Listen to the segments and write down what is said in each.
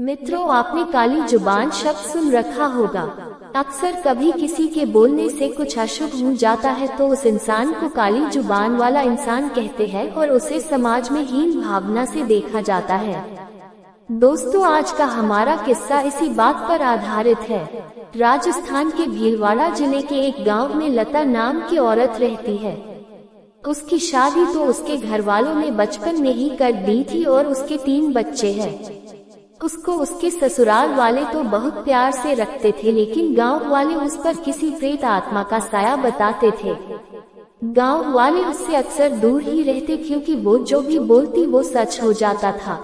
मित्रों, आपने काली जुबान शब्द सुन रखा होगा। अक्सर कभी किसी के बोलने से कुछ अशुभ हो जाता है तो उस इंसान को काली जुबान वाला इंसान कहते हैं और उसे समाज में हीन भावना से देखा जाता है। दोस्तों, आज का हमारा किस्सा इसी बात पर आधारित है। राजस्थान के भीलवाड़ा जिले के एक गांव में लता नाम की औरत रहती है। उसकी शादी तो उसके घर वालों ने बचपन में ही कर दी थी और उसके 3 बच्चे हैं। उसको उसके ससुराल वाले तो बहुत प्यार से रखते थे, लेकिन गांव वाले उस पर किसी प्रेत आत्मा का साया बताते थे। गांव वाले उससे अक्सर दूर ही रहते क्योंकि वो जो भी बोलती वो सच हो जाता था।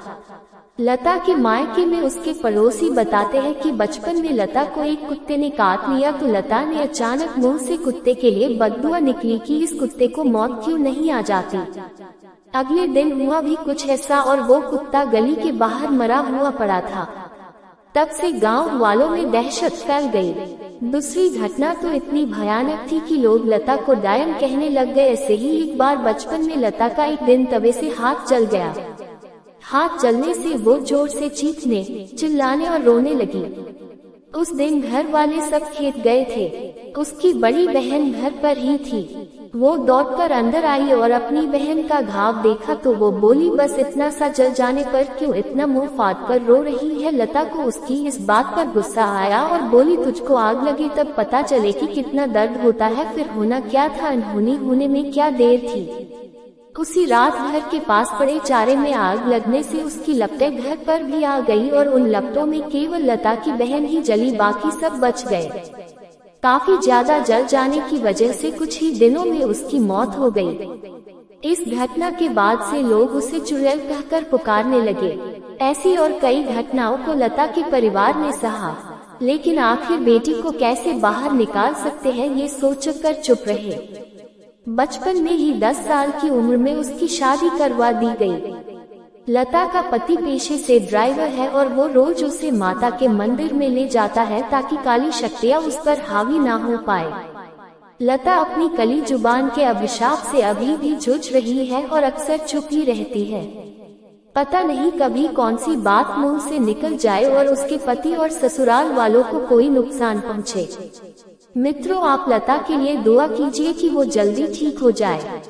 लता के मायके में उसके पड़ोसी बताते हैं कि बचपन में लता को एक कुत्ते ने काट लिया तो लता ने अचानक मुंह से कुत्ते के लिए बददुआ निकली कि इस कुत्ते को मौत क्यों नहीं आ जाती। अगले दिन हुआ भी कुछ ऐसा और वो कुत्ता गली के बाहर मरा हुआ पड़ा था। तब से गांव वालों में दहशत फैल गई। दूसरी घटना तो इतनी भयानक थी कि लोग लता को डायन कहने लग गए। ऐसे ही एक बार बचपन में लता का एक दिन तवे से हाथ जल गया। हाथ जलने से वो जोर से चीखने, चिल्लाने और रोने लगी। उस दिन घर वाले सब खेत गए थे। उसकी बड़ी बहन घर पर ही थी। वो दौड़कर अंदर आई और अपनी बहन का घाव देखा तो वो बोली, बस इतना सा जल जाने पर क्यों इतना मुंह फाड़ कर रो रही है। लता को उसकी इस बात पर गुस्सा आया और बोली, तुझको आग लगे तब पता चले कि कितना दर्द होता है, फिर होना क्या था, अनहोनी होने में क्या देर थी। उसी रात घर के पास पड़े चारे में आग लगने से उसकी लपटें घर पर भी आ गई और उन लपटों में केवल लता की बहन ही जली, बाकी सब बच गए। काफी ज्यादा जल जाने की वजह से कुछ ही दिनों में उसकी मौत हो गई। इस घटना के बाद से लोग उसे चुड़ैल कहकर पुकारने लगे। ऐसी और कई घटनाओं को लता के परिवार ने सहा, लेकिन आखिर बेटी को कैसे बाहर निकाल सकते हैं ये सोचकर चुप रहे। बचपन में ही 10 साल की उम्र में उसकी शादी करवा दी गई। लता का पति पेशे से ड्राइवर है और वो रोज उसे माता के मंदिर में ले जाता है ताकि काली शक्तियाँ उस पर हावी ना हो पाए। लता अपनी कली जुबान के अभिशाप से अभी भी जूझ रही है और अक्सर चुप ही रहती है। पता नहीं कभी कौन सी बात मुंह से निकल जाए और उसके पति और ससुराल वालों को कोई नुकसान पहुँचे। मित्रों, आप लता के लिए दुआ कीजिए कि वो जल्दी ठीक हो जाए।